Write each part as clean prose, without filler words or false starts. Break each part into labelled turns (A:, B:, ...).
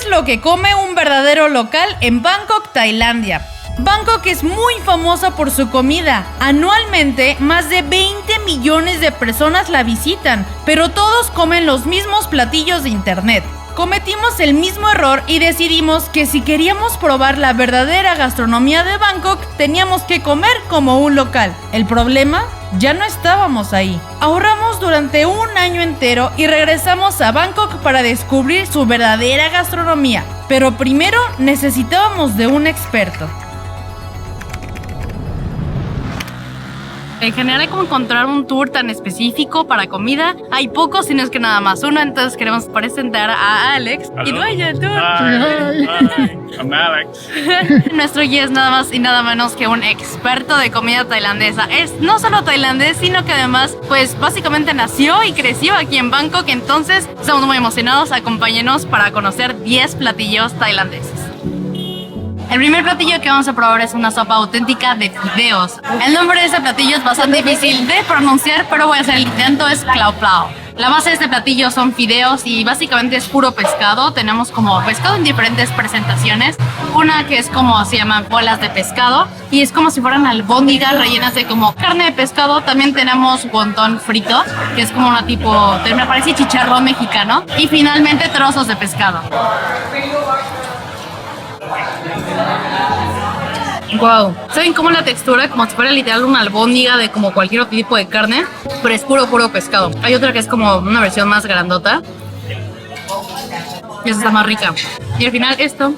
A: es lo que come un verdadero local en Bangkok, Tailandia. Bangkok es muy famosa por su comida. Anualmente, más de 20 millones de personas la visitan, pero todos comen los mismos platillos de internet. Cometimos el mismo error y decidimos que si queríamos probar la verdadera gastronomía de Bangkok, teníamos que comer como un local. El problema, ya no estábamos ahí. Ahorramos durante un año entero y regresamos a Bangkok para descubrir su verdadera gastronomía. Pero primero necesitábamos de un experto. En general, como encontrar un tour tan específico para comida, hay pocos, sino es que nada más uno. Entonces queremos presentar a Alex.
B: Hello.
A: Y dueño del tour.
B: Hi, I'm Alex.
A: Nuestro guía es nada más y nada menos que un experto de comida tailandesa. Es no solo tailandés, sino que además, pues básicamente nació y creció aquí en Bangkok. Entonces estamos muy emocionados. Acompáñenos para conocer 10 platillos tailandeses. El primer platillo que vamos a probar es una sopa auténtica de fideos. El nombre de este platillo es bastante difícil de pronunciar, pero voy a hacer el intento, es Klau Plau. La base de este platillo son fideos y básicamente es puro pescado. Tenemos como pescado en diferentes presentaciones. Una que es como se llaman bolas de pescado y es como si fueran albóndigas rellenas de como carne de pescado. También tenemos wonton frito, que es como una tipo, me parece chicharrón mexicano. Y finalmente trozos de pescado. Wow, ¿saben cómo la textura? Como si fuera literal una albóndiga de como cualquier otro tipo de carne, pero es puro pescado. Hay otra que es como una versión más grandota y esa está más rica. Y al final esto.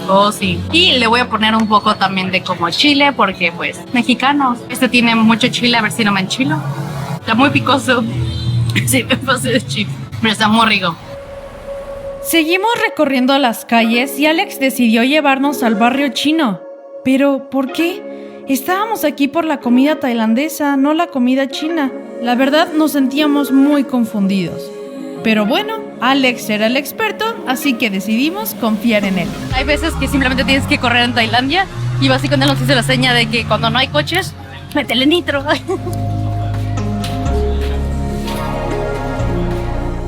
A: Oh, sí. Y le voy a poner un poco también de como chile, porque pues mexicanos. Este tiene mucho chile, a ver si no me enchilo. Está muy picoso. Sí, me pasé de chile, pero está muy rico. Seguimos recorriendo las calles y Alex decidió llevarnos al barrio chino. ¿Pero por qué? Estábamos aquí por la comida tailandesa, no la comida china. La verdad nos sentíamos muy confundidos. Pero bueno, Alex era el experto, así que decidimos confiar en él. Hay veces que simplemente tienes que correr en Tailandia y básicamente nos hizo la seña de que cuando no hay coches, métele nitro.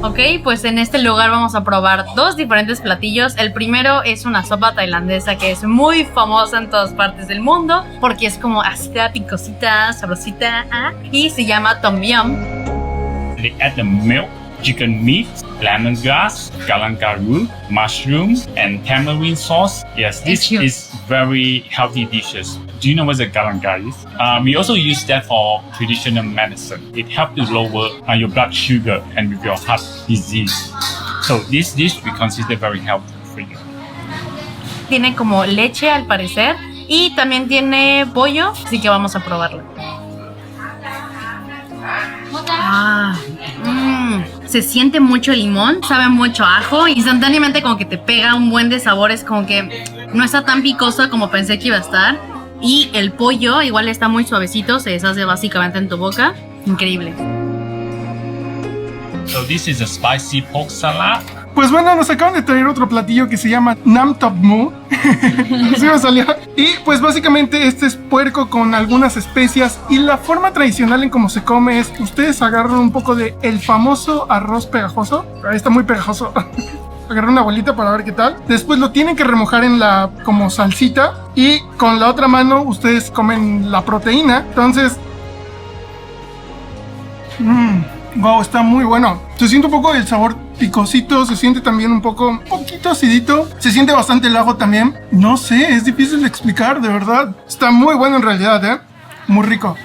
A: Ok, pues en este lugar vamos a probar 2 diferentes platillos. El primero es una sopa tailandesa que es muy famosa en todas partes del mundo porque es como ácida, picosita, sabrosita, y se llama Tom Yum.
B: They add the milk, chicken meat, lemongrass, galangal, mushrooms, and tamarind sauce. Yes, this is very healthy dishes. Do you know what the galangal is? We also use that for traditional medicine. It helps to lower your blood sugar and with your heart disease. So this dish we consider very healthy for you.
A: Tiene como leche al parecer y también tiene pollo, así que vamos a probarlo. Se siente mucho limón, sabe mucho a ajo, instantáneamente como que te pega un buen de sabores, como que no está tan picoso como pensé que iba a estar. Y el pollo igual está muy suavecito, se deshace básicamente en tu boca. Increíble.
B: So this is a spicy pork salad.
C: Pues bueno, nos acaban de traer otro platillo que se llama Nam Top Mu. Así me salió. Y pues básicamente este es puerco con algunas especias. Y la forma tradicional en cómo se come es: ustedes agarran un poco de el famoso arroz pegajoso. Ahí está muy pegajoso. Agarrar una bolita para ver qué tal. Después lo tienen que remojar en la como salsita. Y con la otra mano ustedes comen la proteína. Entonces... wow, está muy bueno. Se siente un poco el sabor picosito. Se siente también un poquito acidito. Se siente bastante el ajo también. No sé, es difícil de explicar, de verdad. Está muy bueno en realidad, muy rico.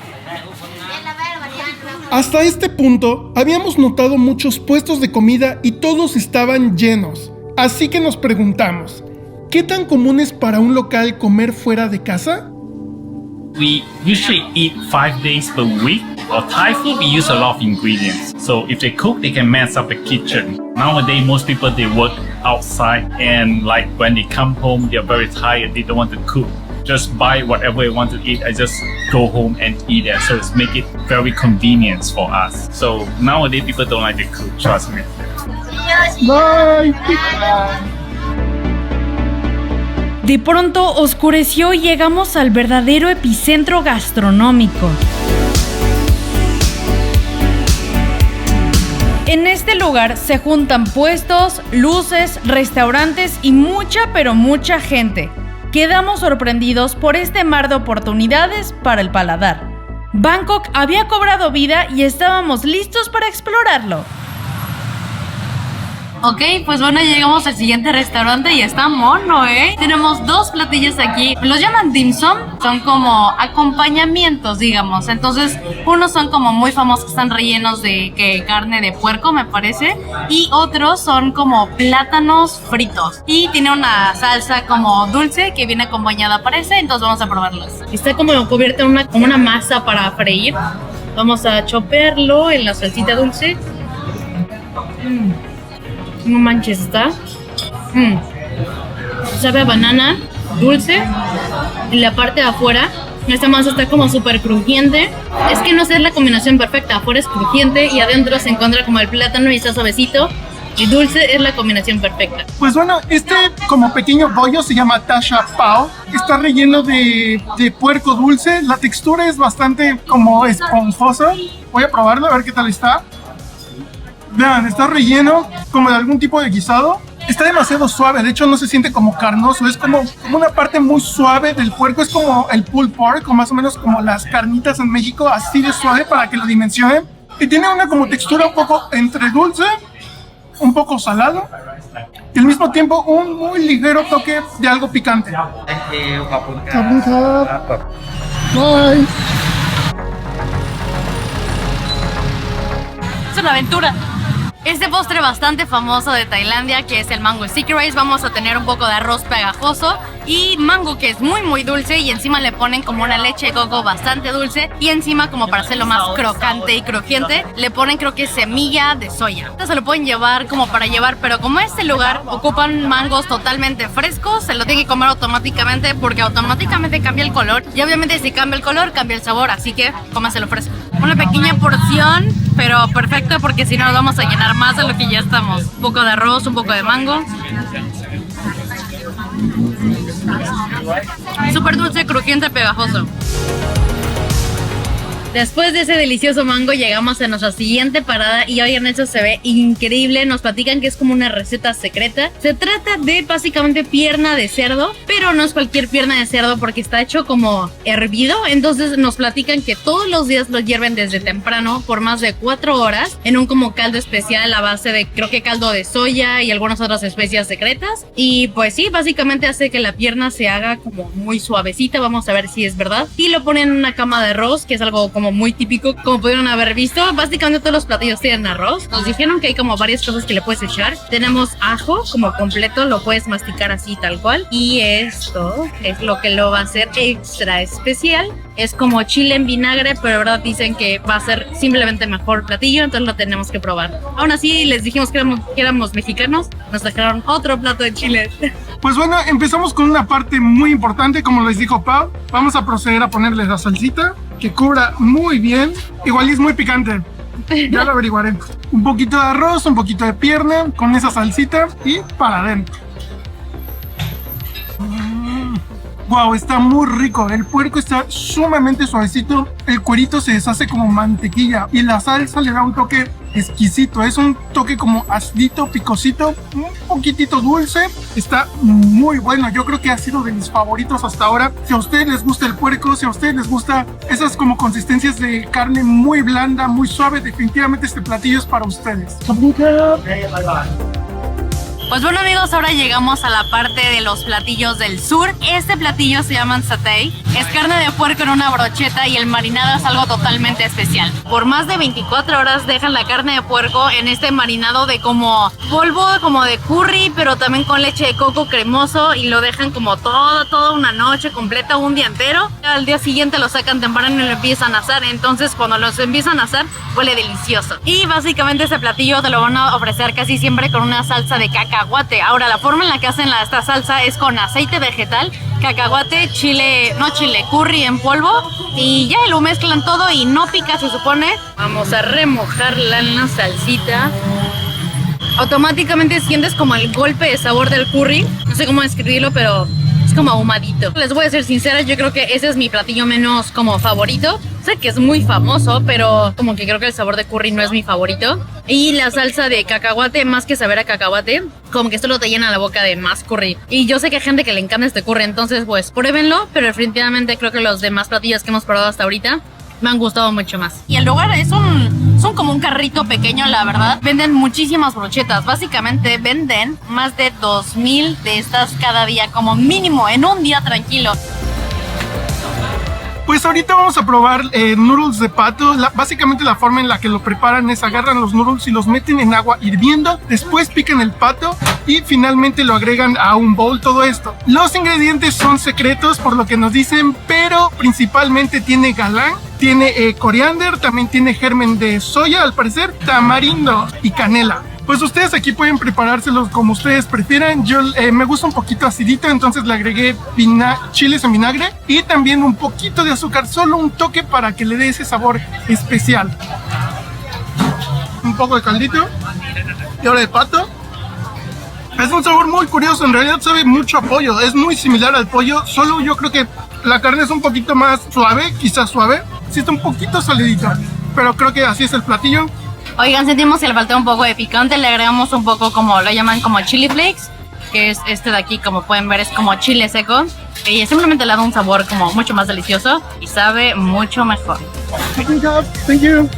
C: Hasta este punto, habíamos notado muchos puestos de comida y todos estaban llenos. Así que nos preguntamos, ¿qué tan común es para un local comer fuera de casa?
B: We usually eat 5 days per week. For Thai food, we use a lot of ingredients. So if they cook, they can mess up the kitchen. Nowadays, most people, they work outside, and like when they come home, they're very tired. They don't want to cook. Just buy whatever you want to eat. I just go home and eat it. So it's make it very convenient for us. So nowadays people don't like to cook. Trust me.
C: Bye.
A: De pronto oscureció y llegamos al verdadero epicentro gastronómico. En este lugar se juntan puestos, luces, restaurantes y mucha pero mucha gente. Quedamos sorprendidos por este mar de oportunidades para el paladar. Bangkok había cobrado vida y estábamos listos para explorarlo. Ok, pues bueno, llegamos al siguiente restaurante y está mono, Tenemos dos platillos aquí, los llaman dim sum, son como acompañamientos, digamos. Entonces, unos son como muy famosos, están rellenos de carne de puerco, me parece, y otros son como plátanos fritos. Y tiene una salsa como dulce que viene acompañada, parece, entonces vamos a probarlas. Está como cubierta en una masa para freír. Vamos a chopearlo en la salsita dulce. No manches, está. Sabe a banana, dulce. Y la parte de afuera, esta masa está como súper crujiente. Es que no sé, es la combinación perfecta. Afuera es crujiente y adentro se encuentra como el plátano y está suavecito. Y dulce es la combinación perfecta.
C: Pues bueno, este como pequeño bollo se llama Tasha Pao. Está relleno de puerco dulce. La textura es bastante como esponjosa. Voy a probarlo a ver qué tal está. Vean, está relleno como de algún tipo de guisado. Está demasiado suave, de hecho no se siente como carnoso, es como una parte muy suave del puerco, es como el pulled pork, o más o menos como las carnitas en México, así de suave para que lo dimensionen. Y tiene una como textura un poco entre dulce, un poco salado, y al mismo tiempo un muy ligero toque de algo picante. Bye.
A: Es una aventura. Este postre bastante famoso de Tailandia, que es el mango sticky rice, vamos a tener un poco de arroz pegajoso y mango que es muy muy dulce, y encima le ponen como una leche de coco bastante dulce, y encima, como para hacerlo más crocante y crujiente, le ponen creo que semilla de soya. Entonces se lo pueden llevar como para llevar, pero como este lugar ocupan mangos totalmente frescos, se lo tienen que comer automáticamente porque automáticamente cambia el color, y obviamente si cambia el color cambia el sabor, así que cómaselo fresco. Una pequeña porción, pero perfecta porque si no nos vamos a llenar más de lo que ya estamos. Un poco de arroz, un poco de mango. Súper dulce, crujiente, pegajoso. Después de ese delicioso mango llegamos a nuestra siguiente parada y oigan, eso se ve increíble. Nos platican que es como una receta secreta. Se trata de básicamente pierna de cerdo, pero no es cualquier pierna de cerdo porque está hecho como hervido. Entonces nos platican que todos los días lo hierven desde temprano por más de 4 horas en un como caldo especial a base de creo que caldo de soya y algunas otras especias secretas. Y pues sí, básicamente hace que la pierna se haga como muy suavecita. Vamos a ver si es verdad. Y lo ponen en una cama de arroz, que es algo como muy típico, como pudieron haber visto. Básicamente todos los platillos tienen arroz. Nos dijeron que hay como varias cosas que le puedes echar. Tenemos ajo como completo, lo puedes masticar así tal cual. Y esto es lo que lo va a hacer extra especial. Es como chile en vinagre, pero verdad dicen que va a ser simplemente mejor platillo, entonces lo tenemos que probar. Aún así les dijimos que éramos mexicanos, nos dejaron otro plato de chile.
C: Pues bueno, empezamos con una parte muy importante, como les dijo Pau. Vamos a proceder a ponerle la salsita, que cubra muy bien. Igual es muy picante, ya lo averiguaremos. Un poquito de arroz, un poquito de pierna, con esa salsita y para adentro. Wow, está muy rico. El puerco está sumamente suavecito. El cuerito se deshace como mantequilla y la salsa le da un toque exquisito. Es un toque como acidito, picosito, un poquitito dulce. Está muy bueno. Yo creo que ha sido de mis favoritos hasta ahora. Si a ustedes les gusta el puerco, si a ustedes les gusta esas como consistencias de carne muy blanda, muy suave, definitivamente este platillo es para ustedes.
A: Pues bueno amigos, ahora llegamos a la parte de los platillos del sur. Este platillo se llama satay. Es carne de puerco en una brocheta y el marinado es algo totalmente especial. Por más de 24 horas dejan la carne de puerco en este marinado de como polvo, como de curry, pero también con leche de coco cremoso, y lo dejan como toda una noche completa, un día entero. Al día siguiente lo sacan temprano y lo empiezan a asar. Entonces cuando los empiezan a asar huele delicioso. Y básicamente este platillo te lo van a ofrecer casi siempre con una salsa de cacahuate. Ahora, la forma en la que hacen esta salsa es con aceite vegetal, cacahuate, curry en polvo, y ya lo mezclan todo y no pica, se supone. Vamos a remojarla en la salsita. Automáticamente sientes como el golpe de sabor del curry. No sé cómo describirlo, pero es como ahumadito. Les voy a ser sincera, yo creo que ese es mi platillo menos como favorito. Sé que es muy famoso, pero como que creo que el sabor de curry no es mi favorito. Y la salsa de cacahuate, más que saber a cacahuate, como que solo te llena la boca de más curry. Y yo sé que hay gente que le encanta este curry, entonces pues pruébenlo, pero definitivamente creo que los demás platillos que hemos probado hasta ahorita me han gustado mucho más. Y el lugar son como un carrito pequeño, la verdad. Venden muchísimas brochetas. Básicamente venden más de 2000 de estas cada día, como mínimo, en un día tranquilo.
C: Pues ahorita vamos a probar noodles de pato. Básicamente la forma en la que lo preparan es agarran los noodles y los meten en agua hirviendo, después pican el pato y finalmente lo agregan a un bowl, todo esto. Los ingredientes son secretos por lo que nos dicen, pero principalmente tiene galang, tiene coriander, también tiene germen de soya al parecer, tamarindo y canela. Pues ustedes aquí pueden preparárselos como ustedes prefieran. Yo me gusta un poquito acidito, entonces le agregué chiles en vinagre y también un poquito de azúcar, solo un toque para que le dé ese sabor especial. Un poco de caldito y ahora de pato. Es un sabor muy curioso, en realidad sabe mucho a pollo, es muy similar al pollo, solo yo creo que la carne es un poquito más suave, quizás suave, sí está un poquito salidito, pero creo que así es el platillo.
A: Oigan, sentimos que le falta un poco de picante, le agregamos un poco como lo llaman como chili flakes, que es este de aquí, como pueden ver es como chile seco y simplemente le da un sabor como mucho más delicioso y sabe mucho mejor.
C: Thank you.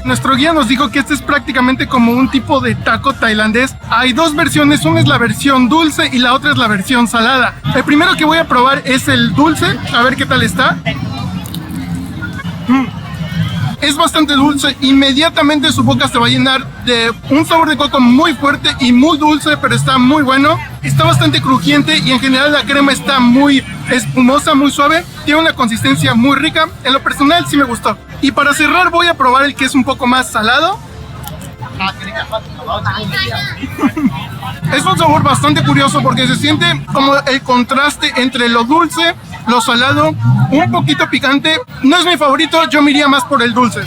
C: Nuestro guía nos dijo que este es prácticamente como un tipo de taco tailandés. Hay dos versiones, una es la versión dulce y la otra es la versión salada. El primero que voy a probar es el dulce, a ver qué tal está. Es bastante dulce, inmediatamente su boca se va a llenar de un sabor de coco muy fuerte y muy dulce, pero está muy bueno. Está bastante crujiente y en general la crema está muy espumosa, muy suave. Tiene una consistencia muy rica. En lo personal sí me gustó. Y para cerrar voy a probar el que es un poco más salado. Es un sabor bastante curioso porque se siente como el contraste entre lo dulce, lo salado, un poquito picante. No es mi favorito, yo me iría más por el dulce.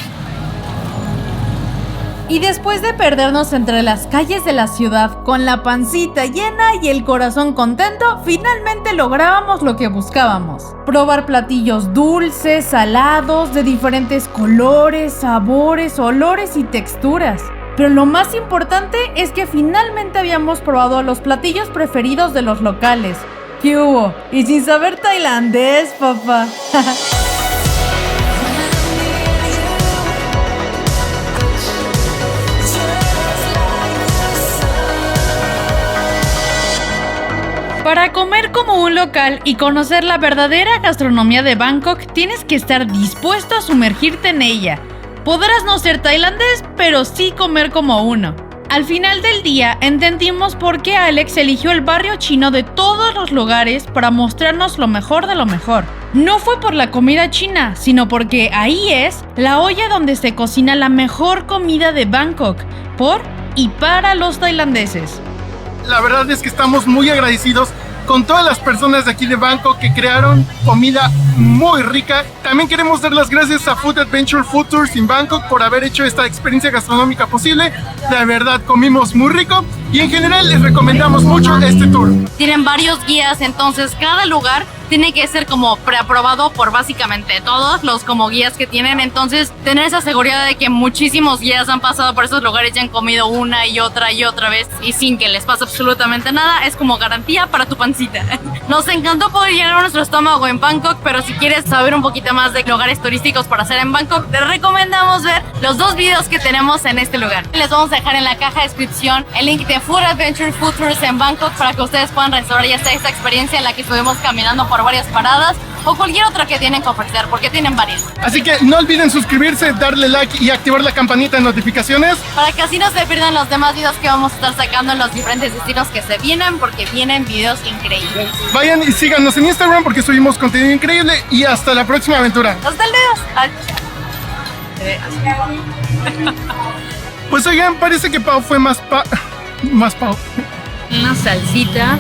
D: Y después de perdernos entre las calles de la ciudad con la pancita llena y el corazón contento, finalmente lográbamos lo que buscábamos: probar platillos dulces, salados, de diferentes colores, sabores, olores y texturas. Pero lo más importante es que finalmente habíamos probado los platillos preferidos de los locales. ¿Qué hubo? Y sin saber tailandés, papá. Para comer como un local y conocer la verdadera gastronomía de Bangkok, tienes que estar dispuesto a sumergirte en ella. Podrás no ser tailandés, pero sí comer como uno. Al final del día, entendimos por qué Alex eligió el barrio chino de todos los lugares para mostrarnos lo mejor de lo mejor. No fue por la comida china, sino porque ahí es la olla donde se cocina la mejor comida de Bangkok, por y para los tailandeses.
C: La verdad es que estamos muy agradecidos con todas las personas de aquí de Bangkok que crearon comida muy rica. También queremos dar las gracias a Food Adventure Food Tours in Bangkok por haber hecho esta experiencia gastronómica posible. De verdad comimos muy rico y en general les recomendamos mucho este tour.
A: Tienen varios guías, entonces cada lugar tiene que ser como preaprobado por básicamente todos los como guías que tienen. Entonces tener esa seguridad de que muchísimos guías han pasado por esos lugares y han comido una y otra vez y sin que les pase absolutamente nada es como garantía para tu pancita. Nos encantó poder llenar nuestro estómago en Bangkok, pero si quieres saber un poquito más de lugares turísticos para hacer en Bangkok, te recomendamos ver los dos videos que tenemos en este lugar. Les vamos a dejar en la caja de descripción el link de Food Adventure Food Tours en Bangkok para que ustedes puedan restaurar ya sea esta experiencia en la que estuvimos caminando por varias paradas o cualquier otra que tienen que ofrecer, porque tienen varias.
C: Así que no olviden suscribirse, darle like y activar la campanita de notificaciones
A: para que así no se pierdan los demás videos que vamos a estar sacando en los diferentes destinos que se vienen, porque vienen videos increíbles.
C: Vayan y síganos en Instagram porque subimos contenido increíble y hasta la próxima aventura.
A: Hasta luego.
C: Pues oigan, parece que Pau fue más Pau.
A: Una salsita.